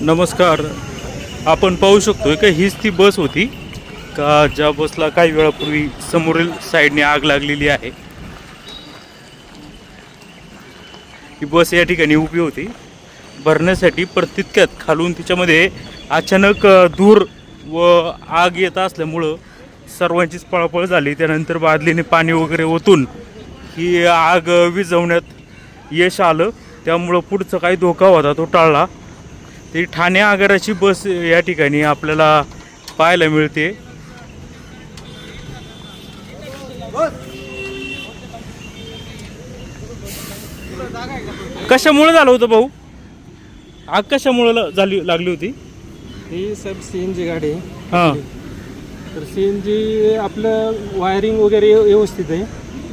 नमस्कार. आपण पाहू शकतोय का हीच ती बस होती का ज्या बसला काही वेळापूर्वी समोरील साईडने आग लागलेली आहे. ही बस या ठिकाणी उभी होती भरण्यासाठी, पर तितक्यात खालून तिच्यामध्ये अचानक धूर व आग येत असल्यामुळं सर्वांचीच पळापळ झाली. त्यानंतर बादलीने पाणी वगैरे ओतून ही आग विझवण्यात यश आलं. त्यामुळं पुढचा काही धोका होता तो टळला. ती ठाणे आगाराची बस या ठिकाणी आपल्याला पाहायला मिळते. कशामुळे झालं होतं भाऊ? आग कशामुळे लागली होती? ही सब CNG गाडी आहे. हां तर CNG आपलं वायरिंग वगैरे व्यवस्थित आहे.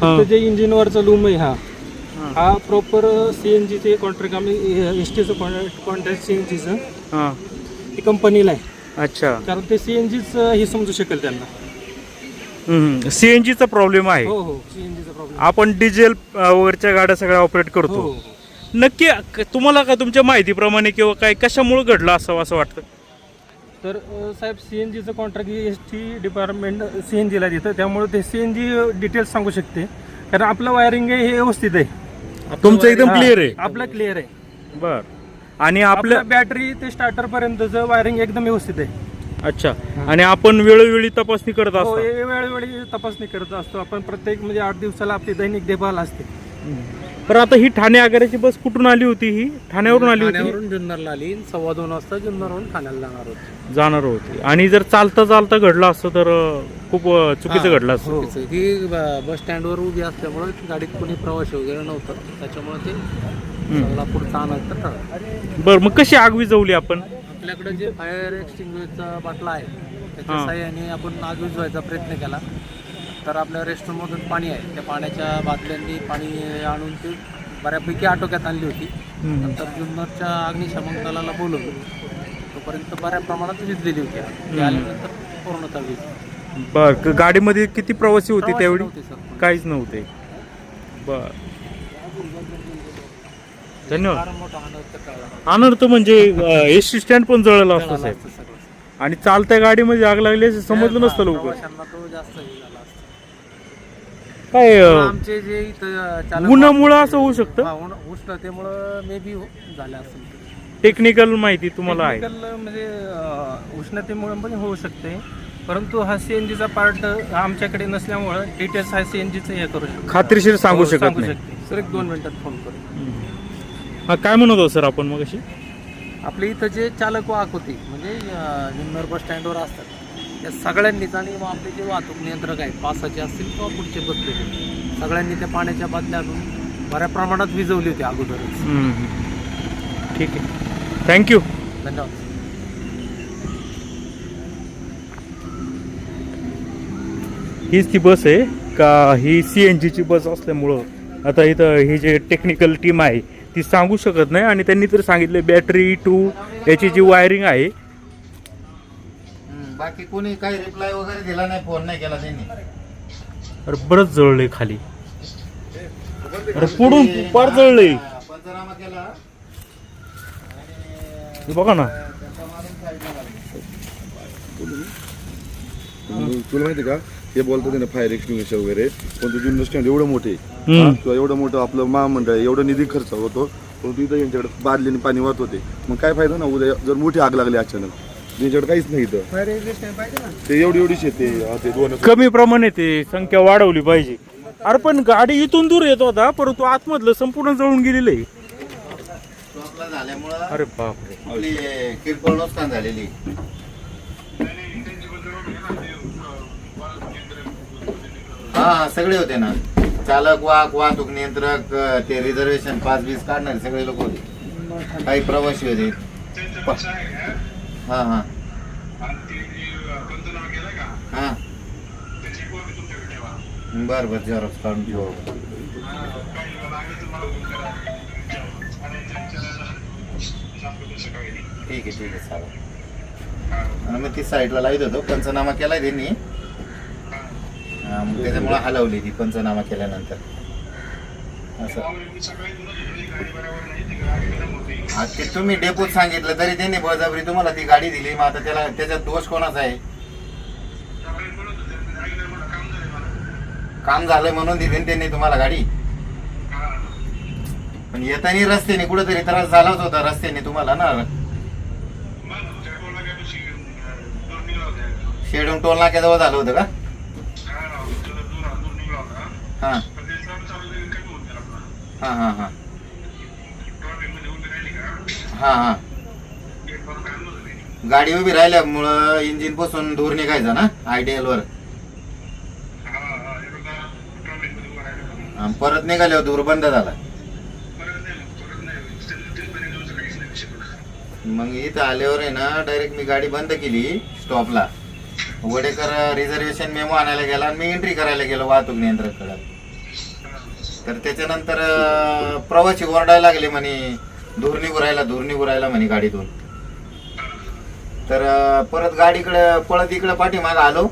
फक्त जे इंजिनवरचा लूम आहे हा प्रॉपर CNGचे कॉन्ट्रॅक्ट आम्ही एसटीचं कॉन्ट्रॅक्ट CNGचं हां ही कंपनीला आहे. अच्छा. कारण ते CNGच हे समजू शकेल त्यांना. CNGचा प्रॉब्लेम आहे. हो CNGचा प्रॉब्लेम. आपण डिझेल वरच्या गाड्या सगळ्या ऑपरेट करतो. हो. नक्की तुम्हाला का तुमच्या माहितीप्रमाणे किंवा काय कशामुळे घडलं असावं असं वाटतं? तर साहेब CNGचं कॉन्ट्रॅक्ट ST डिपार्टमेंट CNGला देतं, त्यामुळे ते CNG डिटेल्स सांगू शकते. कारण आपलं वायरिंग आहे हे व्यवस्थित आहे. तुमचं एकदम क्लिअर आहे. आपलं क्लिअर आहे. बर. आणि आपल्या बॅटरी ते स्टार्टर पर्यंतचं वायरिंग एकदम व्यवस्थित आहे. अच्छा. आणि आपण वेळोवेळी तपासणी करत हो, असतो? वेळोवेळी तपासणी करत असतो आपण. प्रत्येक म्हणजे 8 दिवसाला आपली दैनिक देखभाल असते. पण आता ही ठाणे आगाराची बस कुठून आली होती? ही ठाण्यावरून आली होती? ठाण्यावरून जुन्नरला आली. 2:15 वाजता जुन्नरवरून ठाण्याला जाणार होती. आणि जर चालता चालता घडलं असतं तर खूप चुकीचं घडलं असतं. ही बस स्टँडवर उभी असल्यामुळे गाडीत कोणी प्रवासी वगैरे नव्हतं, त्याच्यामुळे ते सगळा पुढचा आनंद ठरला. बरं, मग कशी आग विझवली आपण? आपल्याकडे जे फायर एक्सटिंग्विशरचा बाटला आहे त्याच्या साहाय्याने आपण आग विझवायचा प्रयत्न केला. तर आपल्या रेस्टॉरंटमधून पाणी आहे, त्या पाण्याच्या बाटल्यांनी पाणी आणून ते बऱ्यापैकी आटोक्यात आणली होती. नंतर जुन्नरच्या अग्निशमन दलाला बोलवलं, तोपर्यंत बऱ्या प्रमाणात विझलेली होती. त्यानंतर पूर्णतः वीज. बर. गाडीमध्ये किती प्रवासी होते त्यावेळी? काहीच नव्हते. बर, धन्यवाद. अनर्थ म्हणजे एसटी स्टँड पण जळलं असतं साहेब. आणि चालत्या गाडीमध्ये आग लागली असं समजलं नसतं लवकर. काय आमचे जे इथं उन्हामुळं असं होऊ शकतं? उष्णतेमुळं मे बी झालं असेल. टेक्निकल माहिती तुम्हाला आहे? म्हणजे उष्णतेमुळे पण होऊ शकते, परंतु हा CNGचा पार्ट आमच्याकडे नसल्यामुळं डिटेल्स हा CNGचं हे करू शकतो. खात्रीशीर सांगू शकत नाही. सर 1-2 मिनिटात फोन करू. हा, काय म्हणत होतो सर आपण मग? अशी आपल्या इथं जे चालक वाहक होते म्हणजे जुन्नर बस स्टँडवर असतात त्या सगळ्यांनीच, आणि आपले जे वाहतूक नियंत्रक आहेत पासाचे असतील किंवा पुढचे बसलेले, सगळ्यांनी त्या पाण्याच्या बाटल्या आणून बऱ्या प्रमाणात विझवली होती अगोदरच. ठीक आहे, थँक्यू. धन्यवाद. हीच ती बस आहे का? ही CNGची बस असल्यामुळं आता इथं ही जे टेक्निकल टीम आहे ती सांगू शकत नाही. आणि त्यांनी तर सांगितलं बॅटरी टू याची जी वायरिंग आहे. बाकी कोणी काही रिप्लाय वगैरे दिला नाही, फोन नाही केला त्यांनी. अरे बरंच जळलंय खाली. अरे पुढून फार जळलंय. पंचनामा केला बघा ना. तुला माहिती का, हे बोलतात ना फायर एक्सटिंग्विशर वगैरे, पण तुझी जुन्नर स्टँड एवढं मोठे किंवा एवढं मोठं आपलं महामंडळ एवढं निधी खर्च होतो, परंतु इथं यांच्याकडे बादलीने पाणी वाहत होते. मग काय फायदा ना, उद्या जर मोठी आग लागली अचानक, यांच्याकडे काहीच नाही इथं. ते एवढीच येते ते 2 कमी प्रमाणे ते संख्या वाढवली पाहिजे. अरे पण गाडी इथून दूर येत होता, परंतु आतमधलं संपूर्ण जळून गेलेलं आहे. झाल्यामुळं अरे बापरे. आपली किरकोळ नुकसान झालेली. हा, सगळे होते ना, चालक वाहतूक नियंत्रक, ते रिझर्वेशन 5-20 काढणारे सगळे लोक होते, काही प्रवासी होते. हा हा हा, बरं झेरॉक्स काढून ठेवा. ठीक आहे चालेल. आणि मग ती साईडला लावत होतो, पंचनामा केलाय त्यांनी, मग त्याच्यामुळे हलवली ती पंचनामा केल्यानंतर. असं आज ते तुम्ही डेपोत सांगितलं तरी त्यांनी बळजबरी तुम्हाला ती गाडी दिली, मग आता त्याला त्याच्यात दोष कोणाचा आहे? काम झालं म्हणून दिली ना त्यांनी तुम्हाला गाडी, पण येताना रस्त्याने कुठेतरी त्रास झालाच होता रस्त्याने तुम्हाला ना. शेडून टोल नाक्याजवळ झालं होतं का? हा हा हा हा हा हा गाडी उभी राहिल्यामुळं इंजिन पासून धूर निघायचा ना आयडियल वर, परत निघाल्यावर धूर बंद झाला. मग इथं आल्यावर आहे ना डायरेक्ट मी गाडी बंद केली स्टॉपला. वडेकर रिझर्वेशन मेमो आणायला गेला आणि मी एंट्री करायला गेलो वाहतूक नियंत्रकाकडे. तर त्याच्यानंतर प्रवासी ओरडायला लागले म्हणे धूर निघू राहिला म्हणे गाडीतून. तर परत गाडीकडे पळत इकडे पाठीमागं आलो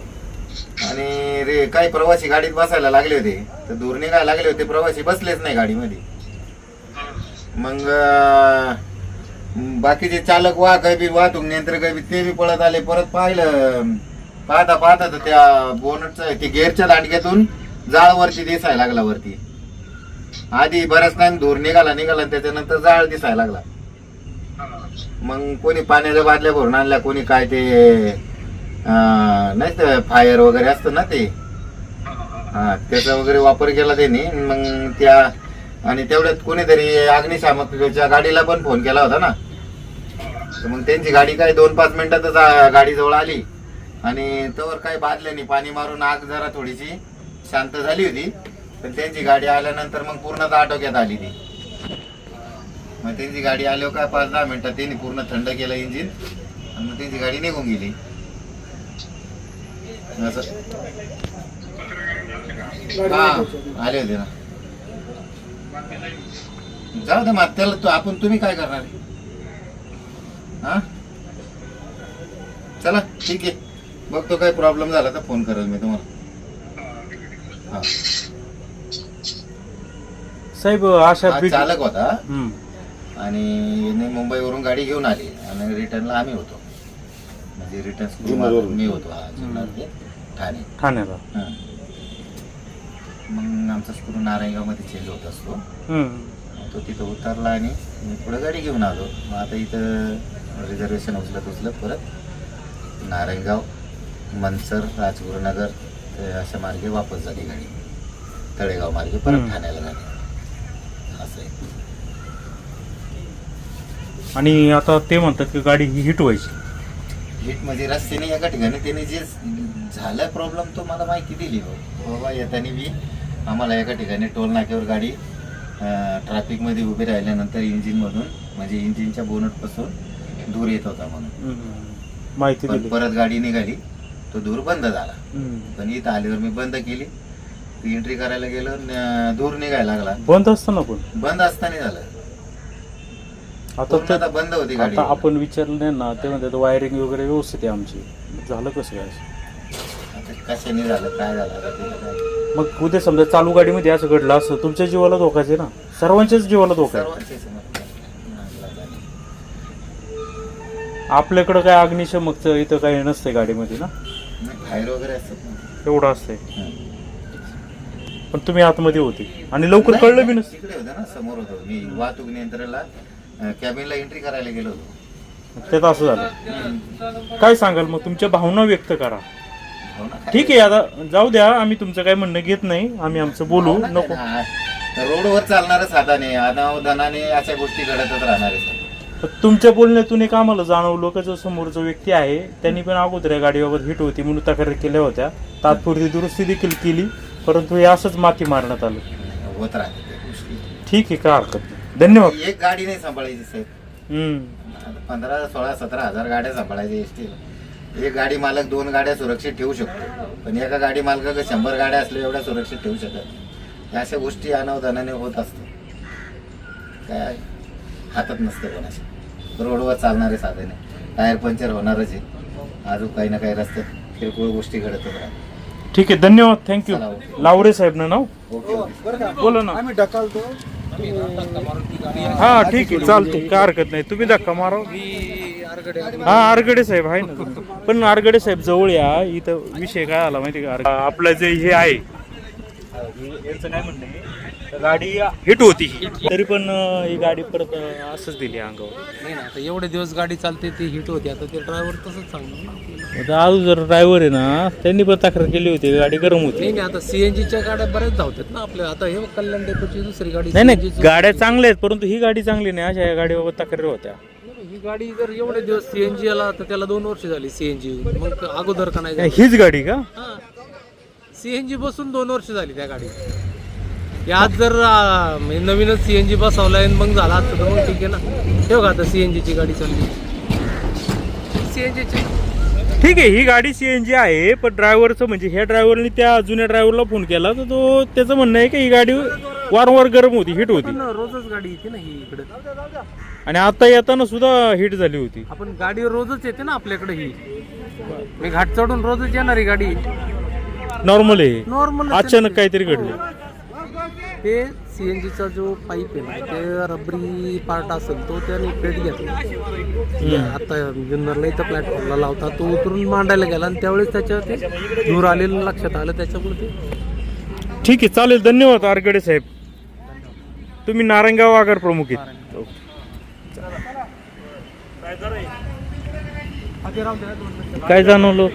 आणि काही प्रवासी गाडीत बसायला लागले होते, तर धूर निघायला लागले होते, प्रवासी बसलेच नाही गाडीमध्ये. मग बाकीचे चालक वाहतूक नियंत्रक ते बी पळत आले. परत पाहिलं पाहता तर त्या बोनटचं ते गेअरच्या दांडक्यातून जाळ वरती दिसायला लागला वरती. आधी बराच टाइम धूर निघाला त्याच्यानंतर जाळ दिसायला लागला. मग कोणी पाण्याच्या बादल्या भरून आणल्या, कोणी काय ते नाही तर फायर वगैरे असतं ना ते, हा त्याचा वगैरे वापर केला त्यांनी. मग त्या आणि तेवढ्यात कोणीतरी अग्निशामकच्या गाडीला पण फोन केला होता ना, तर मग त्यांची गाडी काय 2-5 मिनिटातच गाडीजवळ आली आणि तवर काही बादल्याने पाणी मारून आग जरा थोडीशी शांत झाली होती. तर त्यांची गाडी आल्यानंतर मग पूर्णच आटोक्यात आली ती. मग त्यांची गाडी आल्यावर काय 5-10 मिनिटात त्यांनी पूर्ण थंड केलं इंजिन आणि मग त्यांची गाडी निघून गेली. असं हा आले होते ना. जाऊ दे मग त्याला तुम्ही काय करणार? हा चला ठीक आहे, बघतो काही प्रॉब्लेम झाला तर फोन करेल मी तुम्हाला. हा साहेब अशा हा चालक होता आणि मुंबईवरून गाडी घेऊन आली आणि रिटर्नला आम्ही होतो, म्हणजे रिटर्न मी होतो ठाण्याला. मग आमचा स्क्रू नारायणगाव मध्ये चेंज होत असतो, तो तिथं उतरला आणि मी पुढे गाडी घेऊन आलो. मग आता इथं रिझर्वेशन उचलत परत नारायणगाव, मनसर, राजगुरुनगर अशा मार्गे वापस झाली गाडी, तळेगाव मार्गे परत ठाण्याला झाली. असं आहे. आणि आता ते म्हणतात की गाडी ही हिट व्हायची. हिट म्हणजे रस्त्याने एका ठिकाणी त्याने जे झालं प्रॉब्लेम तो मला माहिती दिली बाबा. येताना बी आम्हाला एका ठिकाणी टोल नाक्यावर गाडी ट्रॅफिकमध्ये उभी राहिल्यानंतर इंजिनमधून म्हणजे इंजिनच्या बोनटपासून धूर येत होता म्हणून माहिती दिली. परत गाडी निघाली, तो धूर बंद झाला. पण इथं आल्यावर मी बंद केली, एंट्री करायला गेलो, धूर निघायला लागला. बंद असताना पण बंद असताना झालं. आता बंद होती गाडी. आता आपण विचारलं नाही ना, ते म्हणतात वायरिंग वगैरे व्यवस्थित आहे आमची. झालं कसं काय? कशाने झालं काय झालं काय? मग उद्या समजा चालू गाडीमध्ये असं घडलं असं तुमच्या जीवाला धोकाच आहे ना, सर्वांच्याच जीवाला धोका आहे. आपल्याकडं काय अग्निशमकचं इथं काही नसतंय गाडीमध्ये ना, फायर वगैरे असतात एवढं असतंय. पण तुम्ही आतमध्ये होते आणि लवकर कळलं बी नसतं. तिकडे होतं ना, समोर होतो मी वाहतूक नियंत्रणाला कॅबिनला एंट्री करायला गेलो होतो. त्यात असं झालं. काय सांगाल मग, तुमच्या भावना व्यक्त करा. ठीक आहे, आता जाऊ द्या, आम्ही तुमचं काय म्हणणं घेत नाही, आम्ही आमचं बोलू नको. रोडवर चालणारं साधाने अनावधानाने अशा गोष्टी घडतच राहणार आहेत. तुमच्या बोलण्यातून एक आम्हाला जाणवलं का जो समोरचा व्यक्ती आहे त्यांनी पण अगोदर या गाडीबाबत हिट होती म्हणून तक्रार केल्या होत्या, तात्पुरती दुरुस्ती देखील केली, परंतु हे असंच माती मारण्यात आलं. होत राहते त्या गोष्टी. ठीक आहे, काय हरकत नाही. धन्यवाद. एक गाडी नाही सांभाळायची साहेब, 15, 16, 17 हजार गाड्या सांभाळायच्या एसटीला. एक गाडी मालक 2 गाड्या सुरक्षित ठेवू शकतो, पण एका गाडी मालकाकडे 100 गाड्या असल्या एवढ्या सुरक्षित ठेवू शकत. अशा गोष्टी अनावधानाने होत असतात, काय हातात नसते कोणाच्या. रोडवर चालणारे साधने, टायर पंक्चर होणारच आहे, अजून काही ना काही रस्त्यात किरकोळ गोष्टी घडतच राहतात. ठीक आहे, धन्यवाद, थँक्यू. चला, ओके. लावरे साहेब ना नाव, ओके ओके. बोला ना. आम्ही ढकलतो हा ठीक आहे, चालतंय, काय हरकत नाही, तुम्ही धक्का मारा. हा आरगडे साहेब आहे ना, पण आरगडे साहेब जवळ या. इथं विषय काय आला माहिती का, आपलं जे हे आहे याचं काय म्हणणं आहे, गाडी हिट होती तरी पण ही गाडी परत असंच दिली अंगावर. नाही ना, आता एवढे दिवस गाडी चालते ती हिट होती, आता ते ड्रायव्हर तसंच सांगतो. आता आज जर ड्रायव्हर आहे ना, त्यांनी पण तक्रार केली होती, गाडी गरम होती. नाही आता सीएनजीच्या गाड्या बऱ्याच धावतात ना आपल्या. आता हे कल्याण डेपोची दुसरी गाडी नाही नाही, CNG ची. गाड्या चांगल्या आहेत, परंतु ही गाडी चांगली नाही, अशा या गाडीबाबत तक्रारी होत्या. ही गाडी जर एवढे दिवस सीएनजी आला तर त्याला 2 वर्ष झाली सीएनजी, मग अगोदर का नाही काय झालं? हीच गाडी का? सीएनजी बसून 2 वर्ष झाली त्या गाडी. यात जर म्हणजे नवीनच सीएनजी बसवलाय आणि मग झाला असतं तर मग ठीक आहे ना. ठेव का आता सीएनजीची गाडी चालली, सीएनजीची. ठीक आहे, ही गाडी सीएनजी आहे, पण ड्रायव्हरचं म्हणजे ह्या ड्रायव्हरने त्या जुन्या ड्रायव्हरला फोन केला तर तो त्याचं म्हणणं आहे की ही गाडी वारंवार गरम होती, हिट होती, पण रोजच गाडी येते ना ही इकडे. आणि आता येताना सुद्धा हिट झाली होती. आपण गाडी रोजच येते ना आपल्याकडे ही. मी घाट चढून रोजच येणारी गाडी नॉर्मल आहे, नॉर्मल. अचानक काहीतरी घडलं. ते सीएनजीचा जो पाईप आहे ना, ते रबरी पार्ट असेल तो त्याने पेट घेतला. आता जुन्नरला इथं प्लॅटफॉर्मला लावता तो उतरून मांडायला गेला आणि त्यावेळेस त्याच्यावर ते धूर आलेलं लक्षात आलं, त्याच्यामुळे ते. ठीक आहे, चालेल, धन्यवाद आरगडे साहेब. तुम्ही नारायणगाव आगार प्रमुख आहेत. काय जाणवलं?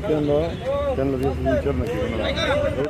त्यांना विचारणा केली.